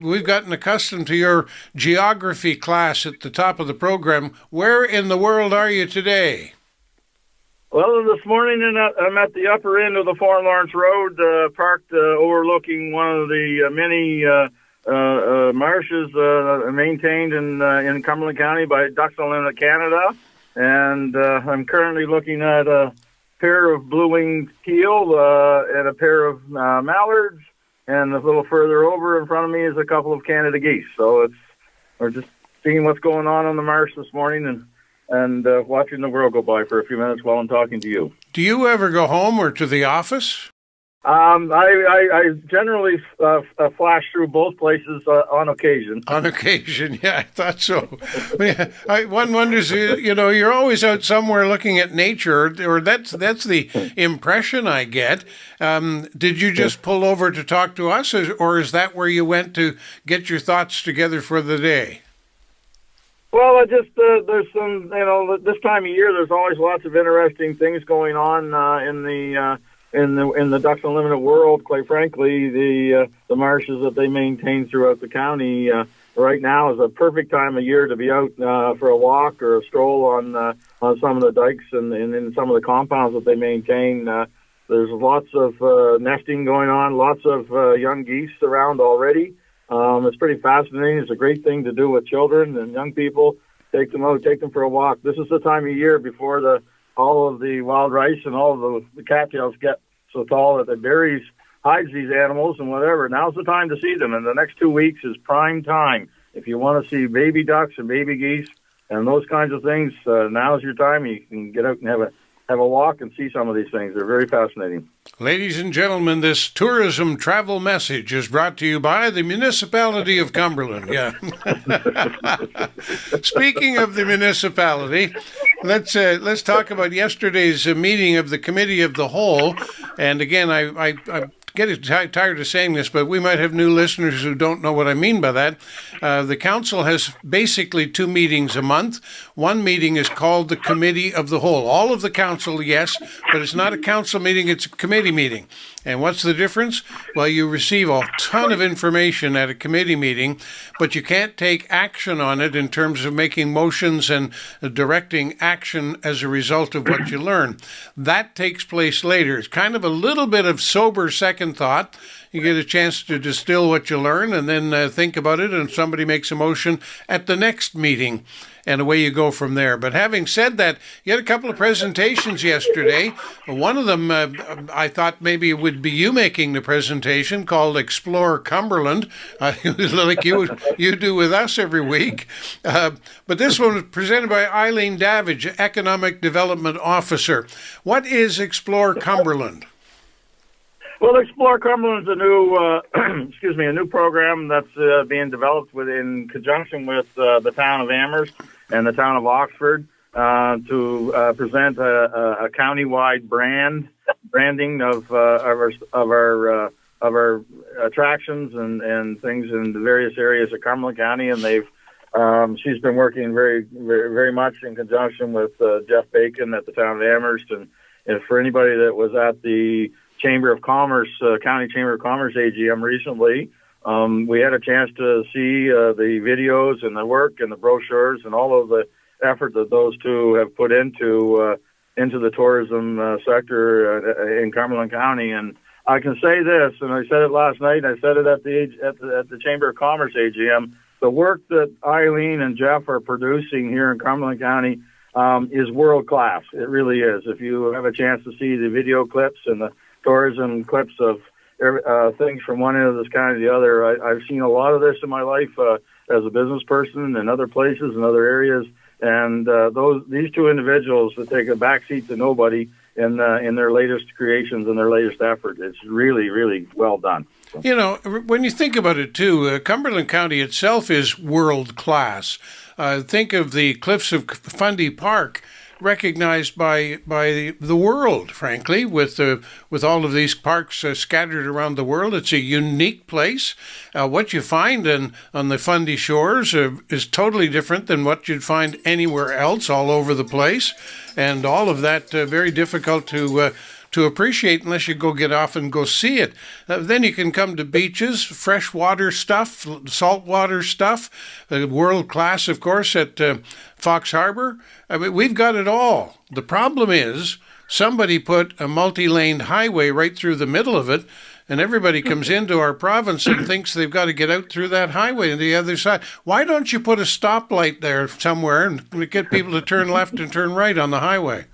We've gotten accustomed to your geography class at the top of the program. Where in the world are you today? Well, this morning I'm at the upper end of the Fort Lawrence Road, parked overlooking one of the many marshes maintained in Cumberland County by Ducks Unlimited Canada. And I'm currently looking at a pair of blue-winged teal and a pair of mallards. And a little further over in front of me is a couple of Canada geese. So we're just seeing what's going on the marsh this morning and watching the world go by for a few minutes while I'm talking to you. Do you ever go home or to the office? I generally flash through both places on occasion. On occasion, yeah, I thought so. One wonders, you're always out somewhere looking at nature, or that's the impression I get. Did you just pull over to talk to us, or is that where you went to get your thoughts together for the day? Well, there's some, this time of year, there's always lots of interesting things going on in the Ducks Unlimited world. Quite frankly, the marshes that they maintain throughout the county right now is a perfect time of year to be out for a walk or a stroll on some of the dikes and in some of the compounds that they maintain. There's lots of nesting going on, lots of young geese around already. It's pretty fascinating. It's a great thing to do with children and young people. Take them out, take them for a walk. This is the time of year before all of the wild rice and all of the cattails get so tall that it hides these animals and whatever. Now's the time to see them, and the next 2 weeks is prime time. If you want to see baby ducks and baby geese and those kinds of things, now's your time. You can get out and have a walk and see some of these things. They're very fascinating. Ladies and gentlemen, this tourism travel message is brought to you by the municipality of Cumberland. Yeah. Speaking of the municipality, let's talk about yesterday's meeting of the Committee of the Whole. And again, I get tired of saying this, but we might have new listeners who don't know what I mean by that. The council has basically 2 meetings a month. One meeting is called the Committee of the Whole. All of the council, yes, but it's not a council meeting, it's a committee meeting. And what's the difference? Well, you receive a ton of information at a committee meeting, but you can't take action on it in terms of making motions and directing action as a result of what you learn. That takes place later. It's kind of a little bit of sober second thought. You get a chance to distill what you learn and then think about it, and somebody makes a motion at the next meeting, and away you go from there. But having said that, you had a couple of presentations yesterday. One of them, I thought maybe it would be you making the presentation, called Explore Cumberland, like you do with us every week. But this one was presented by Eileen Davidge, Economic Development Officer. What is Explore Cumberland? Well, Explore Cumberland is a new program that's being developed in conjunction with the town of Amherst and the town of Oxford to present a countywide branding of our attractions and things in the various areas of Cumberland County, and she's been working very, very, very much in conjunction with Jeff Bacon at the town of Amherst, and for anybody that was at the Chamber of Commerce, County Chamber of Commerce AGM recently, we had a chance to see the videos and the work and the brochures and all of the effort that those two have put into the tourism sector in Cumberland County. And I can say this, and I said it last night, I said it at the Chamber of Commerce AGM, the work that Eileen and Jeff are producing here in Cumberland County is world class. It really is. If you have a chance to see the video clips and the tourism clips of things from one end of this county to the other, I've seen a lot of this in my life as a business person in other places and other areas. And these two individuals that take a backseat to nobody in their latest creations and their latest effort, it's really, really well done. You know, when you think about it too, Cumberland County itself is world class. Think of the Cliffs of Fundy Park, recognized by the world, frankly, with all of these parks scattered around the world. It's a unique place. What you find on the Fundy shores is totally different than what you'd find anywhere else all over the place, and all of that very difficult to to appreciate unless you go get off and go see it. Then you can come to beaches, freshwater stuff, saltwater stuff, world class, of course, at Fox Harbor. I mean, we've got it all. The problem is somebody put a multi-laned highway right through the middle of it, and everybody comes into our province and thinks they've got to get out through that highway on the other side. Why don't you put a stoplight there somewhere and get people to turn left and turn right on the highway?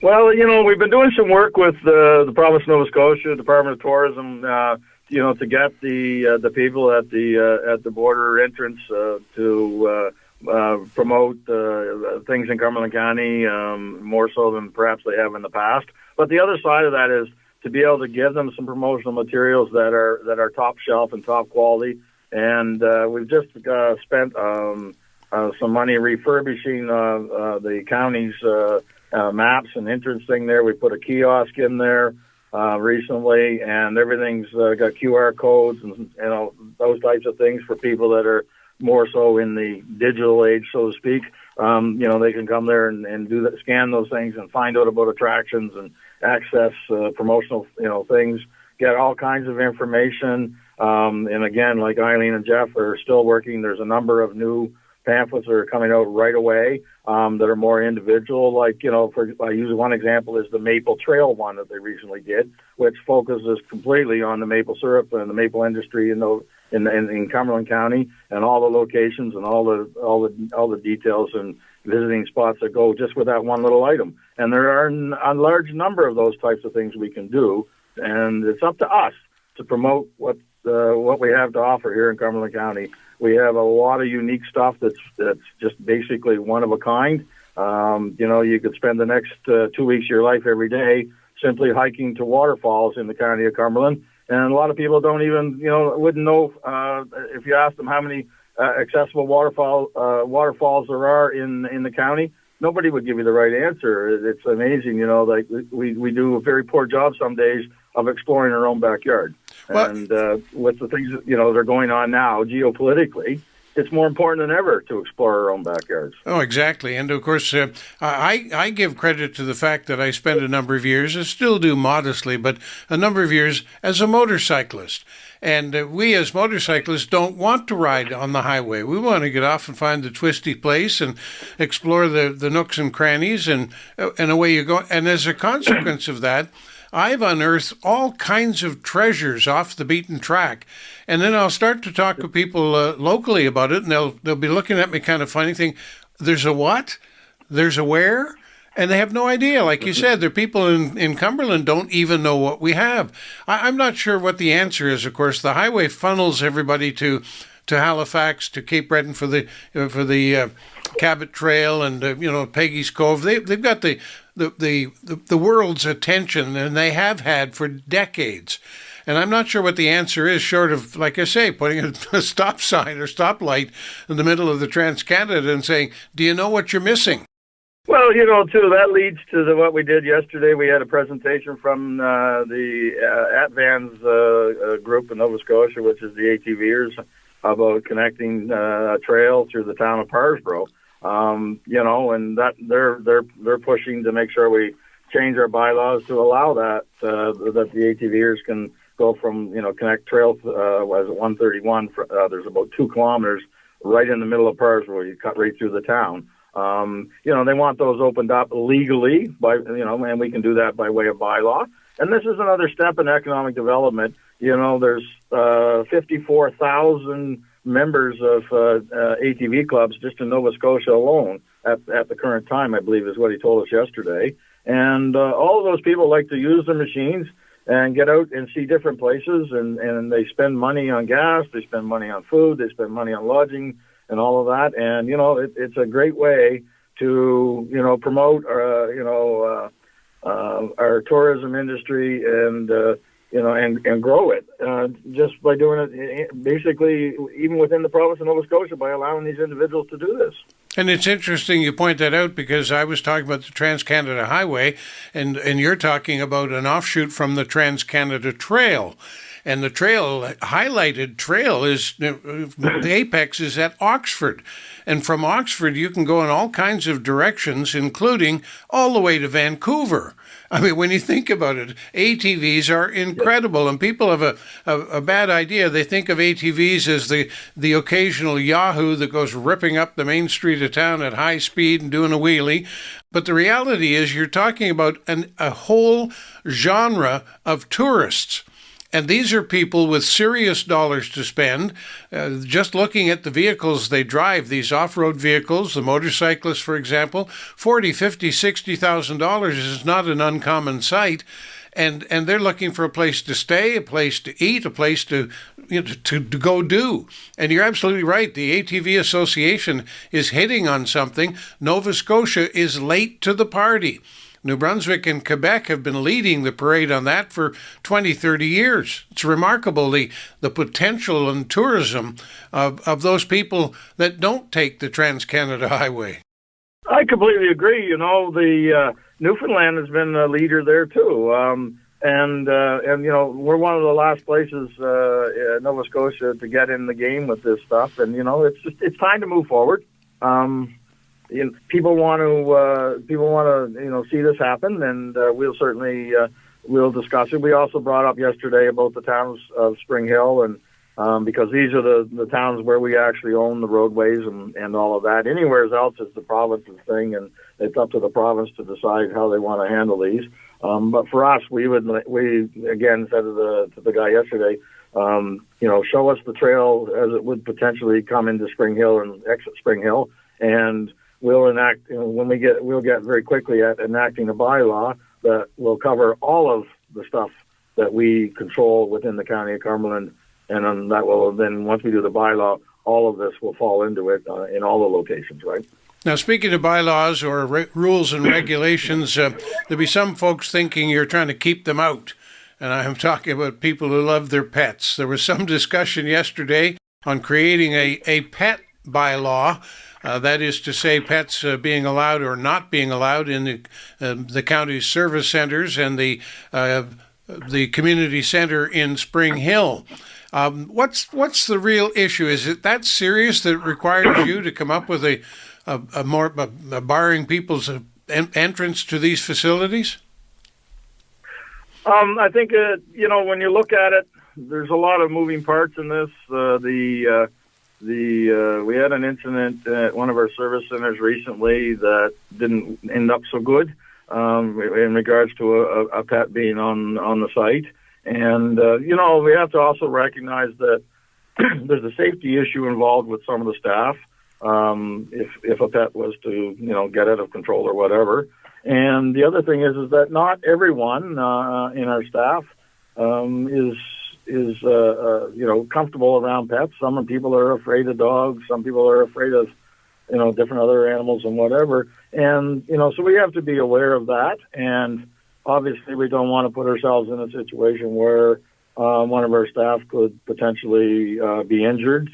Well, we've been doing some work with the province of Nova Scotia, Department of Tourism, to get the people at the border entrance to promote things in Cumberland County more so than perhaps they have in the past. But the other side of that is to be able to give them some promotional materials that are top shelf and top quality. And we've just spent some money refurbishing the county's maps and entrance thing there. We put a kiosk in there recently, and everything's got QR codes and those types of things for people that are more so in the digital age, so to speak. They can come there and do that, scan those things and find out about attractions and access promotional, things, get all kinds of information. And again, like Eileen and Jeff are still working. There's a number of new pamphlets that are coming out right away that are more individual. Like, I use one example is the Maple Trail one that they recently did, which focuses completely on the maple syrup and the maple industry in Cumberland County, and all the locations and all the details and visiting spots that go just with that one little item. And there are a large number of those types of things we can do, and it's up to us to promote what we have to offer here in Cumberland County. We have a lot of unique stuff that's just basically one of a kind. You could spend the next 2 weeks of your life every day simply hiking to waterfalls in the county of Cumberland. And a lot of people don't even, wouldn't know if you asked them how many accessible waterfalls there are in the county. Nobody would give you the right answer. It's amazing, like we do a very poor job some days of exploring our own backyard. Well, and with the things that are going on now geopolitically, it's more important than ever to explore our own backyards. Oh, exactly. And of course, I give credit to the fact that I spent a number of years, I still do modestly, but a number of years as a motorcyclist. And we as motorcyclists don't want to ride on the highway. We want to get off and find the twisty place and explore the nooks and crannies, and away you go. And as a consequence of that, I've unearthed all kinds of treasures off the beaten track. And then I'll start to talk to people locally about it, and they'll be looking at me kind of funny, thinking, there's a what? There's a where? And they have no idea. Like you said, there are people in Cumberland don't even know what we have. I'm not sure what the answer is, of course. The highway funnels everybody to Halifax, to Cape Breton for the Cabot Trail and Peggy's Cove. They've got the world's attention, and they have had for decades. And I'm not sure what the answer is, short of, like I say, putting a stop sign or stoplight in the middle of the Trans-Canada and saying, do you know what you're missing? Well, too, that leads to what we did yesterday. We had a presentation from the ATVANS group in Nova Scotia, which is the ATVers, about connecting a trail through the town of Parsboro. And that they're pushing to make sure we change our bylaws to allow that the ATVers can go from connect trail was 131. There's about 2 kilometers right in the middle of Parsboro. You cut right through the town. They want those opened up legally and we can do that by way of bylaw. And this is another step in economic development. There's 54,000 members of ATV clubs just in Nova Scotia alone at the current time, I believe is what he told us yesterday. And all of those people like to use the machines and get out and see different places, and they spend money on gas, they spend money on food, they spend money on lodging and all of that. And, it's a great way to, promote, our tourism industry and grow it just by doing it basically even within the province of Nova Scotia by allowing these individuals to do this. And it's interesting you point that out, because I was talking about the Trans-Canada Highway, and you're talking about an offshoot from the Trans-Canada Trail. And the highlighted trail is, the apex is at Oxford. And from Oxford, you can go in all kinds of directions, including all the way to Vancouver. I mean, when you think about it, ATVs are incredible, and people have a bad idea. They think of ATVs as the occasional Yahoo that goes ripping up the main street of town at high speed and doing a wheelie. But the reality is you're talking about a whole genre of tourists. And these are people with serious dollars to spend. Just looking at the vehicles they drive, these off-road vehicles, the motorcyclists, for example, $40,000, $50,000, $60,000 is not an uncommon sight. And they're looking for a place to stay, a place to eat, a place to go do. And you're absolutely right. The ATV Association is hitting on something. Nova Scotia is late to the party. New Brunswick and Quebec have been leading the parade on that for 20, 30 years. It's remarkable the potential and tourism of those people that don't take the Trans-Canada Highway. I completely agree. The Newfoundland has been a leader there too. And we're one of the last places, Nova Scotia, to get in the game with this stuff. And, it's time to move forward. People want to see this happen, and we'll certainly we'll discuss it. We also brought up yesterday about the towns of Spring Hill, and because these are the towns where we actually own the roadways and all of that. Anywhere else is the province's thing, and it's up to the province to decide how they want to handle these. But for us, we again said to the guy yesterday, show us the trail as it would potentially come into Spring Hill and exit Spring Hill, and we'll enact, we'll get very quickly at enacting a bylaw that will cover all of the stuff that we control within the County of Cumberland. And then once we do the bylaw, all of this will fall into it in all the locations, right? Now, speaking of bylaws or rules and regulations, there'll be some folks thinking you're trying to keep them out. And I'm talking about people who love their pets. There was some discussion yesterday on creating a pet bylaw. That is to say, pets being allowed or not being allowed in the county's service centers and the community center in Spring Hill. What's the real issue? Is it that serious that it requires you to come up with a barring people's entrance to these facilities? I think when you look at it, there's a lot of moving parts in this. We had an incident at one of our service centers recently that didn't end up so good in regards to a pet being on the site. And, we have to also recognize that there's a safety issue involved with some of the staff if a pet was to, get out of control or whatever. And the other thing is that not everyone in our staff is comfortable around pets. Some people are afraid of dogs. Some people are afraid of, different other animals and whatever. And, so we have to be aware of that. And obviously we don't want to put ourselves in a situation where one of our staff could potentially be injured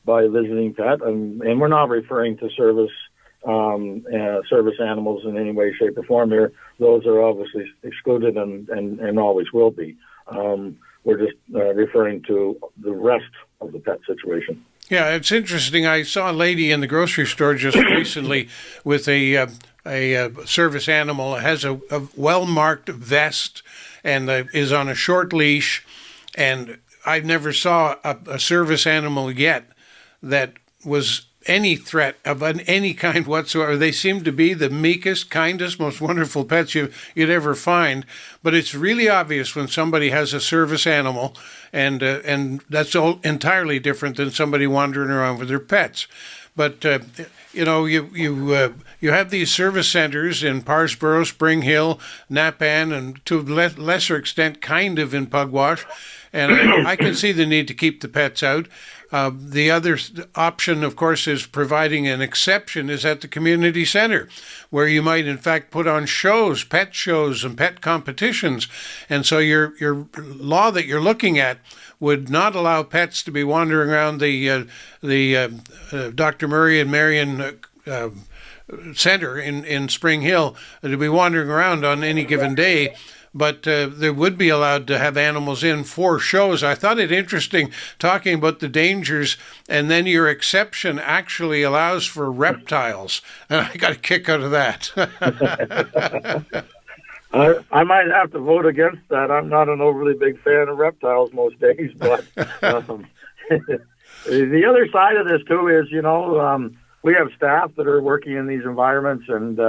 by a visiting pet. And we're not referring to service animals in any way, shape, or form here. Those are obviously excluded and always will be. We're just referring to the rest of the pet situation. Yeah, it's interesting. I saw a lady in the grocery store just recently with a service animal. It has a well-marked vest and is on a short leash. And I never saw a service animal yet that was any threat of any kind whatsoever. They seem to be the meekest, kindest, most wonderful pets you'd ever find. But it's really obvious when somebody has a service animal, and that's all entirely different than somebody wandering around with their pets. But you have these service centers in Parsboro, Spring Hill, Napan, and to a lesser extent, kind of in Pugwash. And I can see the need to keep the pets out. The other option, of course, is providing an exception is at the community center, where you might, in fact, put on pet shows and pet competitions. And so your law that you're looking at would not allow pets to be wandering around the Dr. Murray and Marion Center in Spring Hill, to be wandering around on any given day. But they would be allowed to have animals in for shows. I thought it interesting talking about the dangers, and then your exception actually allows for reptiles. And I got a kick out of that. I might have to vote against that. I'm not an overly big fan of reptiles most days, but the other side of this too is, we have staff that are working in these environments, and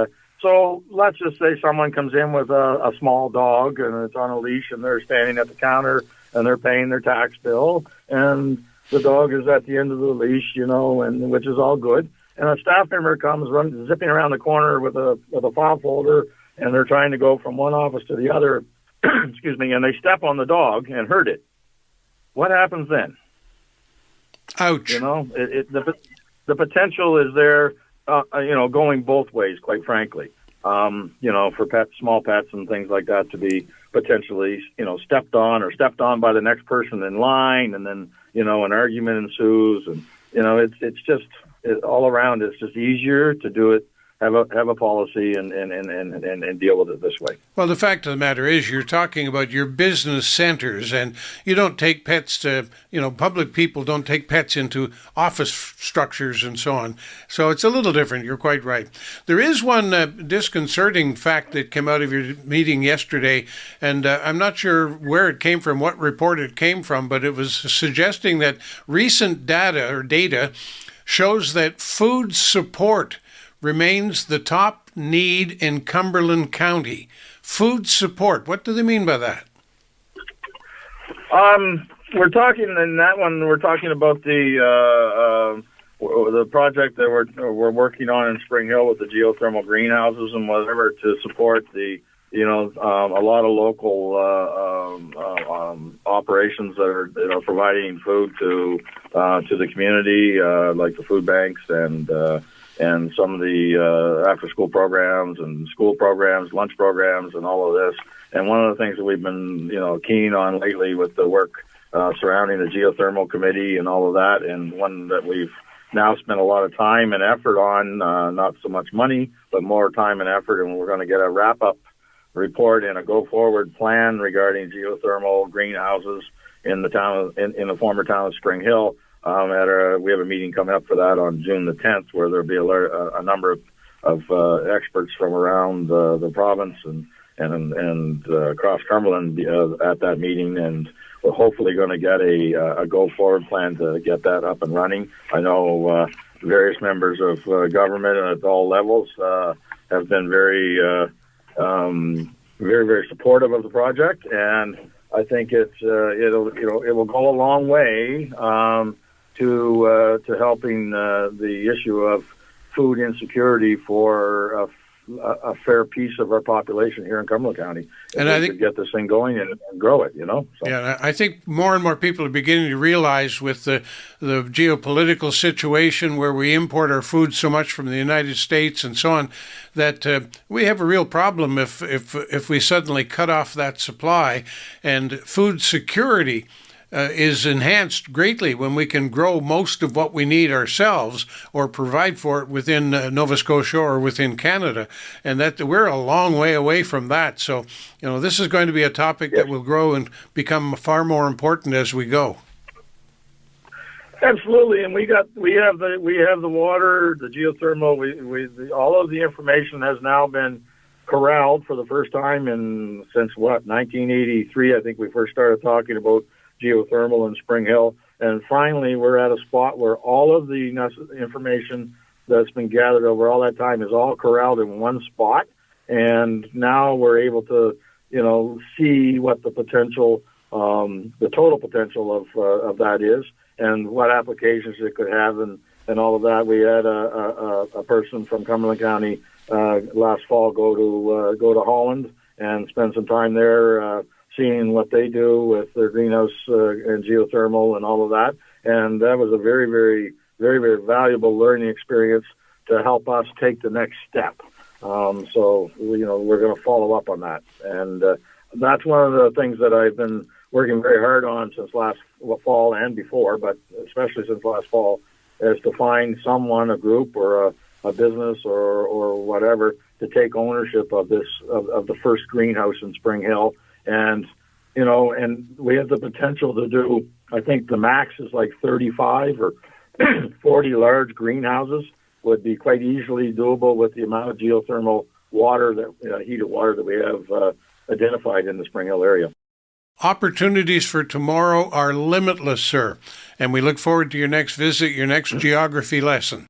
so let's just say someone comes in with a small dog and it's on a leash, and they're standing at the counter and they're paying their tax bill, and the dog is at the end of the leash, and which is all good. And a staff member comes zipping around the corner with a file folder, and they're trying to go from one office to the other, excuse me, and they step on the dog and hurt it. What happens then? Ouch. The potential is there, going both ways, quite frankly. For pets, small pets and things like that to be potentially, stepped on by the next person in line, and then, an argument ensues, and, it's just all around. It's just easier to do it, have a policy and deal with it this way. Well, the fact of the matter is you're talking about your business centers, and you don't take pets to, public people don't take pets into office structures and so on. So it's a little different. You're quite right. There is one disconcerting fact that came out of your meeting yesterday, and I'm not sure where it came from, what report it came from, but it was suggesting that recent data shows that food support remains the top need in Cumberland County. Food support. What do they mean by that? We're talking in that one. We're talking about the project that we're working on in Spring Hill with the geothermal greenhouses and whatever to support the a lot of local operations that are providing food to the community, like the food banks and some of the after-school programs and school programs, lunch programs, and all of this. And one of the things that we've been, keen on lately with the work surrounding the geothermal committee and all of that, and one that we've now spent a lot of time and effort on, not so much money, but more time and effort, and we're going to get a wrap-up report and a go-forward plan regarding geothermal greenhouses in the town, in the former town of Spring Hill. We have a meeting coming up for that on June the 10th, where there'll be a number of experts from around the province and across Cumberland at that meeting, and we're hopefully going to get a go-forward plan to get that up and running. I know various members of government at all levels have been very, very supportive of the project, and I think it will go a long way to helping the issue of food insecurity for a fair piece of our population here in Cumberland County. And I think to get this thing going and grow it, So. Yeah, I think more and more people are beginning to realize with the geopolitical situation where we import our food so much from the United States and so on, that we have a real problem if we suddenly cut off that supply. And food security is enhanced greatly when we can grow most of what we need ourselves or provide for it within Nova Scotia or within Canada, and that we're a long way away from that. So, this is going to be a topic that will grow and become far more important as we go. Absolutely, and we have the water, the geothermal. All of the information has now been corralled for the first time since 1983. I think we first started talking about geothermal in Spring Hill, and finally we're at a spot where all of the information that's been gathered over all that time is all corralled in one spot, and now we're able to see what the potential, the total potential of that is, and what applications it could have, and all of that. We had a person from Cumberland County last fall go to Holland and spend some time there, seeing what they do with their greenhouse and geothermal and all of that. And that was a very, very, very, very valuable learning experience to help us take the next step. So, we're going to follow up on that. And that's one of the things that I've been working very hard on since last fall and before, but especially since last fall, is to find someone, a group or a business or whatever, to take ownership of this, of the first greenhouse in Spring Hill. And, and we have the potential to do, I think the max is like 35 or 40 large greenhouses would be quite easily doable with the amount of geothermal water, heated water that we have identified in the Spring Hill area. Opportunities for tomorrow are limitless, sir, and we look forward to your next visit, your next geography lesson.